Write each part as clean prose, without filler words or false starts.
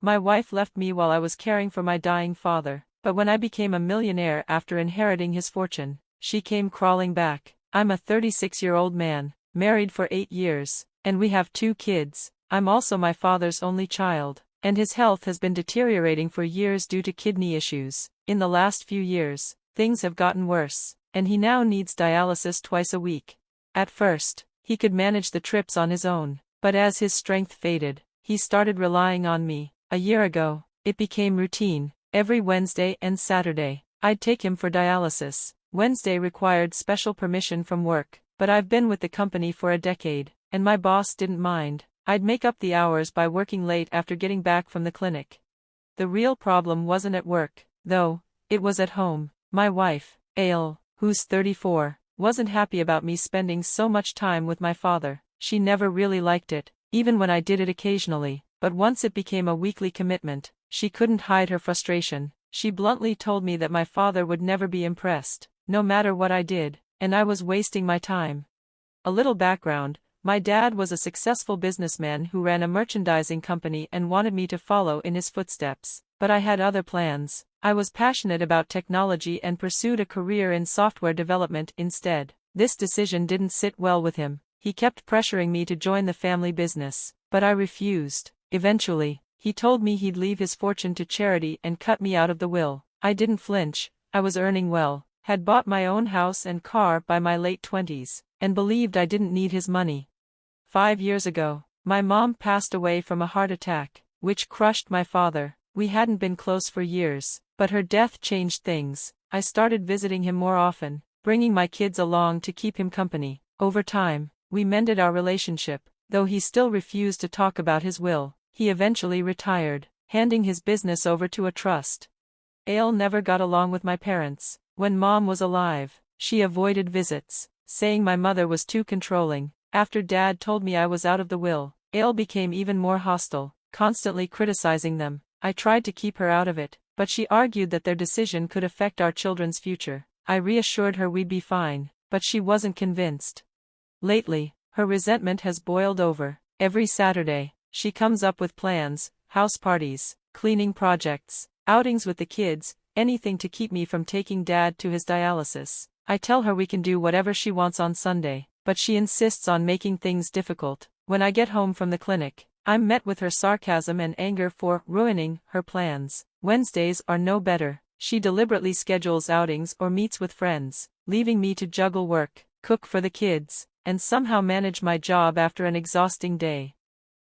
My wife left me while I was caring for my dying father, but when I became a millionaire after inheriting his fortune, she came crawling back. I'm a 36-year-old man, married for 8 years, and we have 2 kids. I'm also my father's only child, and his health has been deteriorating for years due to kidney issues. In the last few years, things have gotten worse, and he now needs dialysis twice a week. At first, he could manage the trips on his own, but as his strength faded, he started relying on me. A year ago, it became routine. Every Wednesday and Saturday, I'd take him for dialysis. Wednesday required special permission from work, but I've been with the company for a decade, and my boss didn't mind. I'd make up the hours by working late after getting back from the clinic. The real problem wasn't at work, though, it was at home. My wife, Ale, who's 34, wasn't happy about me spending so much time with my father. She never really liked it, even when I did it occasionally, but once it became a weekly commitment, she couldn't hide her frustration. She bluntly told me that my father would never be impressed, no matter what I did, and I was wasting my time. A little background: my dad was a successful businessman who ran a merchandising company and wanted me to follow in his footsteps, but I had other plans. I was passionate about technology and pursued a career in software development instead. This decision didn't sit well with him. He kept pressuring me to join the family business, but I refused. Eventually, he told me he'd leave his fortune to charity and cut me out of the will. I didn't flinch. I was earning well, had bought my own house and car by my late 20s, and believed I didn't need his money. 5 years ago, my mom passed away from a heart attack, which crushed my father. We hadn't been close for years, but her death changed things. I started visiting him more often, bringing my kids along to keep him company. Over time, we mended our relationship, though he still refused to talk about his will. He eventually retired, handing his business over to a trust. Ale never got along with my parents. When Mom was alive, she avoided visits, saying my mother was too controlling. After Dad told me I was out of the will, Ale became even more hostile, constantly criticizing them. I tried to keep her out of it, but she argued that their decision could affect our children's future. I reassured her we'd be fine, but she wasn't convinced. Lately, her resentment has boiled over. Every Saturday, she comes up with plans: house parties, cleaning projects, outings with the kids, anything to keep me from taking Dad to his dialysis. I tell her we can do whatever she wants on Sunday, but she insists on making things difficult. When I get home from the clinic, I'm met with her sarcasm and anger for ruining her plans. Wednesdays are no better. She deliberately schedules outings or meets with friends, leaving me to juggle work, cook for the kids, and somehow manage my job after an exhausting day.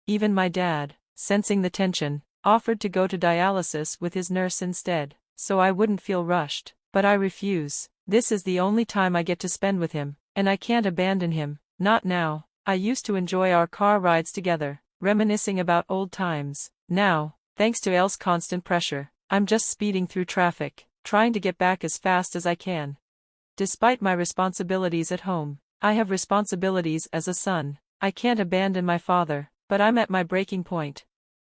Even my dad, sensing the tension, offered to go to dialysis with his nurse instead, so I wouldn't feel rushed, but I refuse. This is the only time I get to spend with him, and I can't abandon him. Not now. I used to enjoy our car rides together, reminiscing about old times. Now, thanks to Elle's constant pressure, I'm just speeding through traffic, trying to get back as fast as I can. Despite my responsibilities at home, I have responsibilities as a son. I can't abandon my father, but I'm at my breaking point.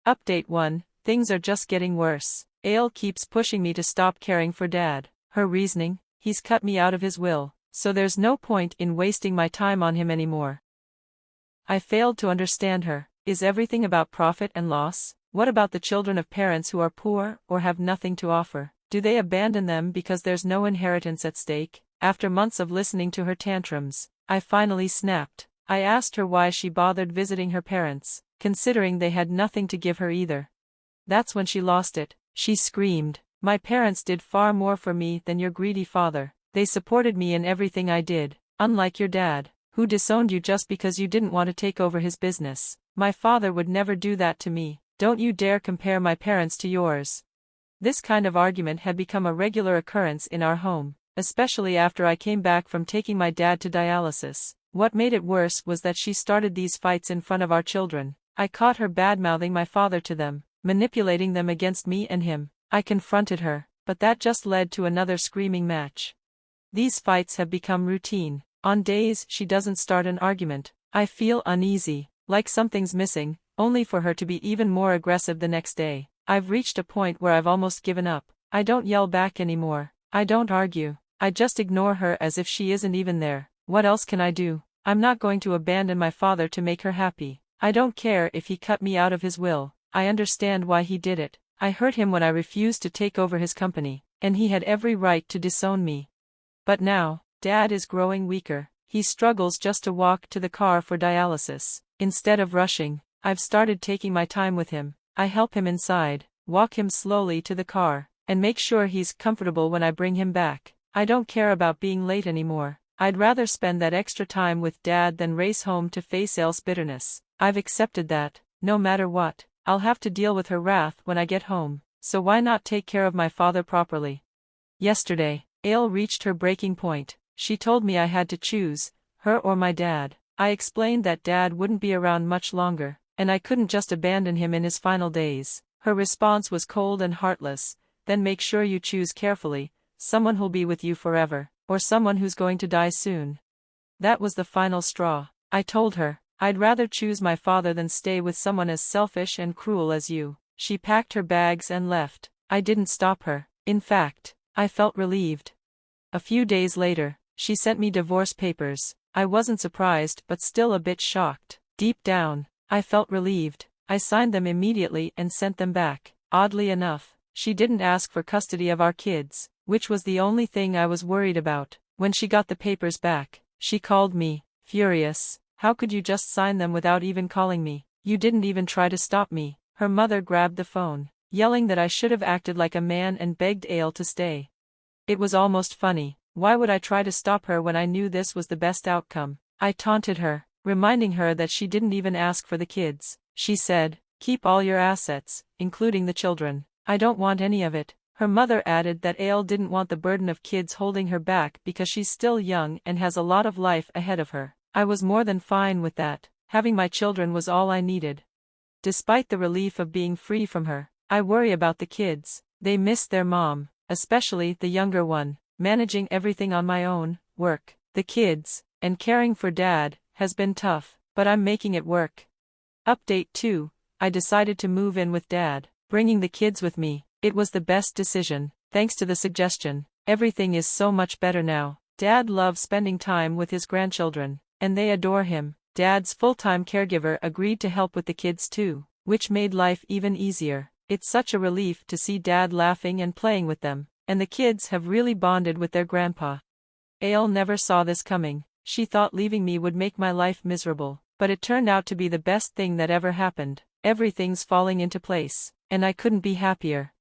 Update 1: things are just getting worse. Ale keeps pushing me to stop caring for Dad. Her reasoning: he's cut me out of his will, so there's no point in wasting my time on him anymore. I failed to understand her. Is everything about profit and loss? What about the children of parents who are poor or have nothing to offer? Do they abandon them because there's no inheritance at stake? After months of listening to her tantrums, I finally snapped. I asked her why she bothered visiting her parents, considering they had nothing to give her either. That's when she lost it. She screamed, "My parents did far more for me than your greedy father. They supported me in everything I did, unlike your dad, who disowned you just because you didn't want to take over his business. My father would never do that to me. Don't you dare compare my parents to yours." This kind of argument had become a regular occurrence in our home, especially after I came back from taking my dad to dialysis. What made it worse was that she started these fights in front of our children. I caught her badmouthing my father to them, manipulating them against me and him. I confronted her, but that just led to another screaming match. These fights have become routine. On days she doesn't start an argument, I feel uneasy, like something's missing, only for her to be even more aggressive the next day. I've reached a point where I've almost given up. I don't yell back anymore. I don't argue. I just ignore her as if she isn't even there. What else can I do? I'm not going to abandon my father to make her happy. I don't care if he cut me out of his will. I understand why he did it. I hurt him when I refused to take over his company, and he had every right to disown me. But now, Dad is growing weaker. He struggles just to walk to the car for dialysis. Instead of rushing, I've started taking my time with him. I help him inside, walk him slowly to the car, and make sure he's comfortable when I bring him back. I don't care about being late anymore. I'd rather spend that extra time with Dad than race home to face Elle's bitterness. I've accepted that, no matter what, I'll have to deal with her wrath when I get home, so why not take care of my father properly? Yesterday, Elle reached her breaking point. She told me I had to choose, her or my dad. I explained that Dad wouldn't be around much longer, and I couldn't just abandon him in his final days. Her response was cold and heartless. Then make sure you choose carefully, someone who'll be with you forever, or someone who's going to die soon. That was the final straw. I told her, I'd rather choose my father than stay with someone as selfish and cruel as you. She packed her bags and left. I didn't stop her. In fact, I felt relieved. A few days later, she sent me divorce papers. I wasn't surprised but still a bit shocked. Deep down, I felt relieved. I signed them immediately and sent them back. Oddly enough, she didn't ask for custody of our kids, which was the only thing I was worried about. When she got the papers back, she called me, furious. How could you just sign them without even calling me? You didn't even try to stop me. Her mother grabbed the phone, yelling that I should have acted like a man and begged Elle to stay. It was almost funny. Why would I try to stop her when I knew this was the best outcome? I taunted her, reminding her that she didn't even ask for the kids. She said, keep all your assets, including the children. I don't want any of it. Her mother added that Elle didn't want the burden of kids holding her back because she's still young and has a lot of life ahead of her. I was more than fine with that. Having my children was all I needed. Despite the relief of being free from her, I worry about the kids. They miss their mom, especially the younger one. Managing everything on my own, work, the kids, and caring for Dad, has been tough, but I'm making it work. Update 2. I decided to move in with Dad, bringing the kids with me. It was the best decision, thanks to the suggestion. Everything is so much better now. Dad loves spending time with his grandchildren, and they adore him. Dad's full-time caregiver agreed to help with the kids too, which made life even easier. It's such a relief to see Dad laughing and playing with them. And the kids have really bonded with their grandpa. Elle never saw this coming. She thought leaving me would make my life miserable, but it turned out to be the best thing that ever happened. Everything's falling into place, and I couldn't be happier.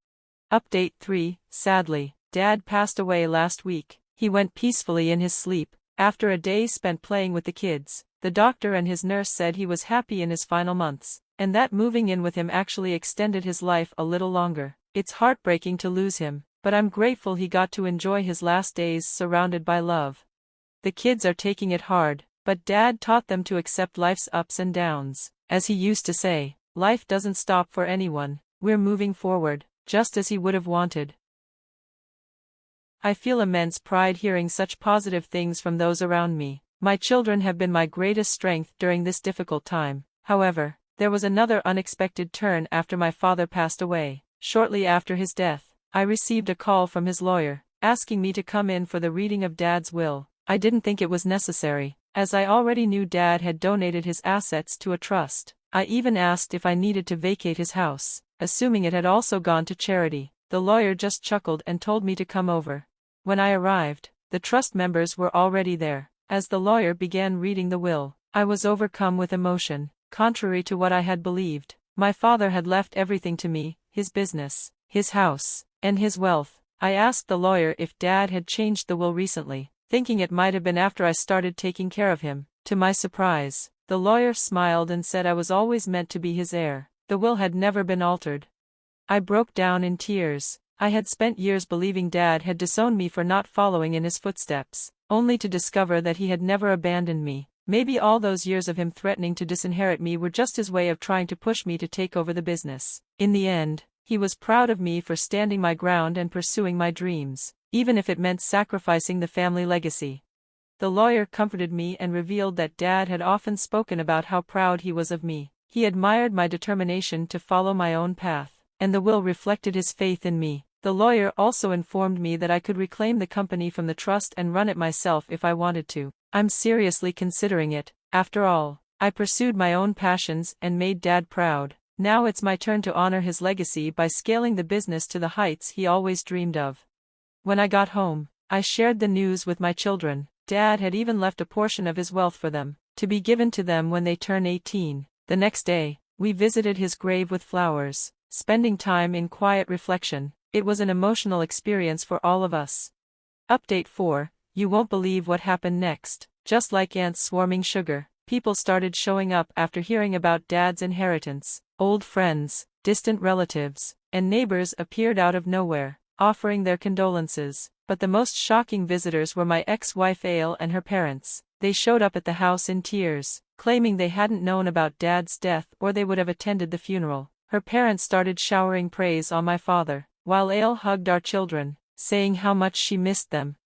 Update 3. Sadly, Dad passed away last week. He went peacefully in his sleep, after a day spent playing with the kids. The doctor and his nurse said he was happy in his final months, and that moving in with him actually extended his life a little longer. It's heartbreaking to lose him, but I'm grateful he got to enjoy his last days surrounded by love. The kids are taking it hard, but Dad taught them to accept life's ups and downs. As he used to say, life doesn't stop for anyone, we're moving forward, just as he would have wanted. I feel immense pride hearing such positive things from those around me. My children have been my greatest strength during this difficult time. However, there was another unexpected turn after my father passed away. Shortly after his death, I received a call from his lawyer, asking me to come in for the reading of Dad's will. I didn't think it was necessary, as I already knew Dad had donated his assets to a trust. I even asked if I needed to vacate his house, assuming it had also gone to charity. The lawyer just chuckled and told me to come over. When I arrived, the trust members were already there. As the lawyer began reading the will, I was overcome with emotion. Contrary to what I had believed, my father had left everything to me, his business, his house, and his wealth. I asked the lawyer if Dad had changed the will recently, thinking it might have been after I started taking care of him. To my surprise, the lawyer smiled and said I was always meant to be his heir. The will had never been altered. I broke down in tears. I had spent years believing Dad had disowned me for not following in his footsteps, only to discover that he had never abandoned me. Maybe all those years of him threatening to disinherit me were just his way of trying to push me to take over the business. In the end, he was proud of me for standing my ground and pursuing my dreams, even if it meant sacrificing the family legacy. The lawyer comforted me and revealed that Dad had often spoken about how proud he was of me. He admired my determination to follow my own path, and the will reflected his faith in me. The lawyer also informed me that I could reclaim the company from the trust and run it myself if I wanted to. I'm seriously considering it. After all, I pursued my own passions and made Dad proud. Now it's my turn to honor his legacy by scaling the business to the heights he always dreamed of. When I got home, I shared the news with my children. Dad had even left a portion of his wealth for them, to be given to them when they turn 18. The next day, we visited his grave with flowers, spending time in quiet reflection. It was an emotional experience for all of us. Update 4. You won't believe what happened next. Just like ants swarming sugar, people started showing up after hearing about Dad's inheritance. Old friends, distant relatives, and neighbors appeared out of nowhere, offering their condolences. But the most shocking visitors were my ex-wife Ale and her parents. They showed up at the house in tears, claiming they hadn't known about Dad's death or they would have attended the funeral. Her parents started showering praise on my father, while Ale hugged our children, saying how much she missed them.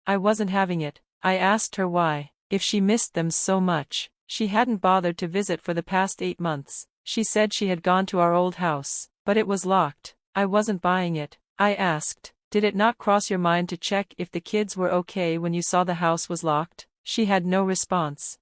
I wasn't having it. I asked her why, if she missed them so much. She hadn't bothered to visit for the past 8 months. She said she had gone to our old house, but it was locked. I wasn't buying it. I asked, did it not cross your mind to check if the kids were okay when you saw the house was locked? She had no response.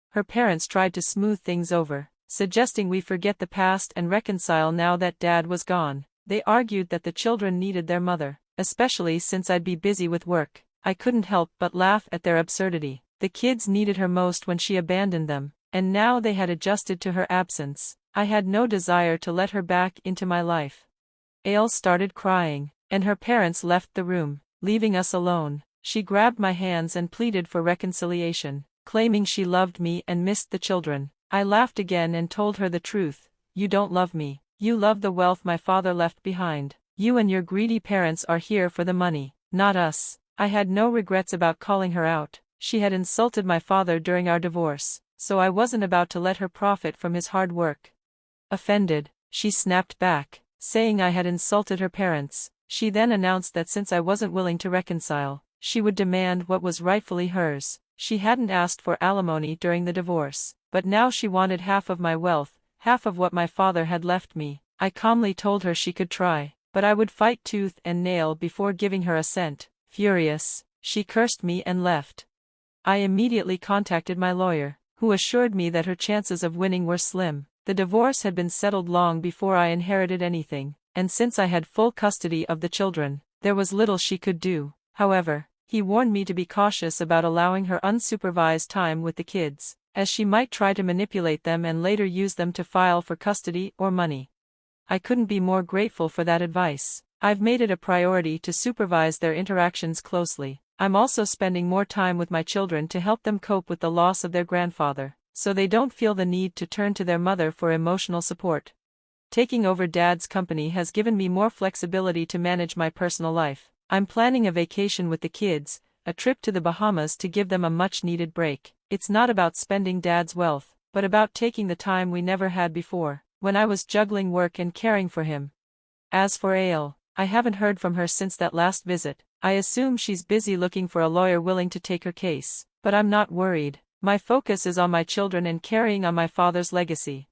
Her parents tried to smooth things over, suggesting we forget the past and reconcile now that Dad was gone. They argued that the children needed their mother, especially since I'd be busy with work. I couldn't help but laugh at their absurdity. The kids needed her most when she abandoned them, and now they had adjusted to her absence. I had no desire to let her back into my life. Ale started crying, and her parents left the room, leaving us alone. She grabbed my hands and pleaded for reconciliation, claiming she loved me and missed the children. I laughed again and told her the truth. You don't love me. You love the wealth my father left behind. You and your greedy parents are here for the money, not us. I had no regrets about calling her out. She had insulted my father during our divorce, so I wasn't about to let her profit from his hard work. Offended, she snapped back, saying I had insulted her parents. She then announced that since I wasn't willing to reconcile, she would demand what was rightfully hers. She hadn't asked for alimony during the divorce, but now she wanted half of my wealth, half of what my father had left me. I calmly told her she could try, but I would fight tooth and nail before giving her a cent. Furious, she cursed me and left. I immediately contacted my lawyer, who assured me that her chances of winning were slim. The divorce had been settled long before I inherited anything, and since I had full custody of the children, there was little she could do. However, he warned me to be cautious about allowing her unsupervised time with the kids, as she might try to manipulate them and later use them to file for custody or money. I couldn't be more grateful for that advice. I've made it a priority to supervise their interactions closely. I'm also spending more time with my children to help them cope with the loss of their grandfather, so they don't feel the need to turn to their mother for emotional support. Taking over Dad's company has given me more flexibility to manage my personal life. I'm planning a vacation with the kids, a trip to the Bahamas to give them a much-needed break. It's not about spending Dad's wealth, but about taking the time we never had before, when I was juggling work and caring for him. As for Ale, I haven't heard from her since that last visit. I assume she's busy looking for a lawyer willing to take her case, but I'm not worried. My focus is on my children and carrying on my father's legacy.